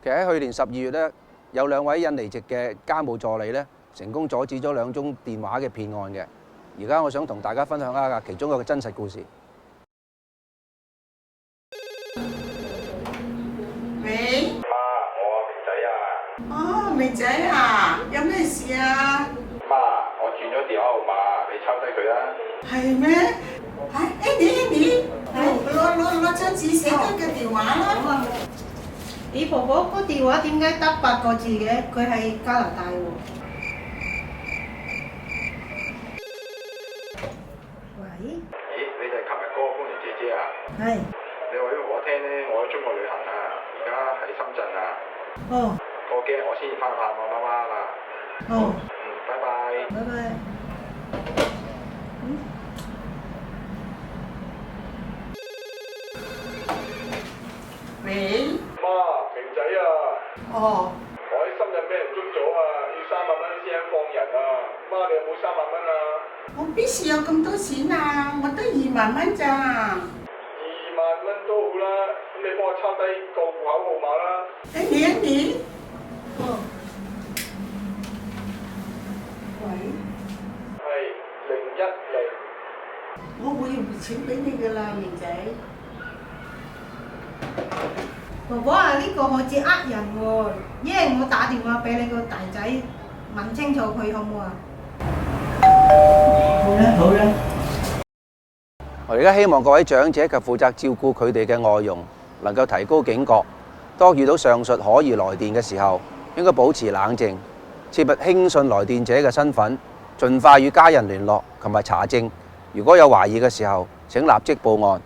其實喺去年12月咧，有2位印尼籍嘅家務助理咧，成功阻止咗2宗電話嘅騙案嘅。而家我想同大家分享一下其中一個真實故事。喂，媽，我明仔啊！哦，明仔啊，有咩事啊？媽，我轉咗電話號碼，你抄低佢啦。係咩？Andy，攞張紙寫低個電話啦。你婆婆個電話點解得8個字嘅？佢係加拿大喎。喂？咦，你就係琴日嗰個工人姐姐啊？係。你話俾我聽咧，我喺中國旅行啊，而家喺深圳啊。哦。過幾日我先至翻去探我媽媽啦。哦。拜拜。拜拜。喂？媽，明仔啊！哦，我喺深圳俾人捉咗啊，要300蚊先肯放人啊！媽，你有冇300蚊啊？我邊時有咁多錢啊？我得2萬蚊咋。2萬蚊都好啦，咁你幫我抄低個戶口號碼啦。Andy，哦。喂？係010。我會匯錢俾你噶啦，明仔。婆婆啊，呢個好似呃人喎，因為我打電話俾你個大仔問清楚佢好唔好啊？好啦，好啦。我而家希望各位長者及負責照顧佢哋嘅外傭能夠提高警覺，當遇到上述可疑來電嘅時候，應該保持冷靜，切勿輕信來電者嘅身份，盡快與家人聯絡同埋查證。如果有懷疑嘅時候，請立即報案。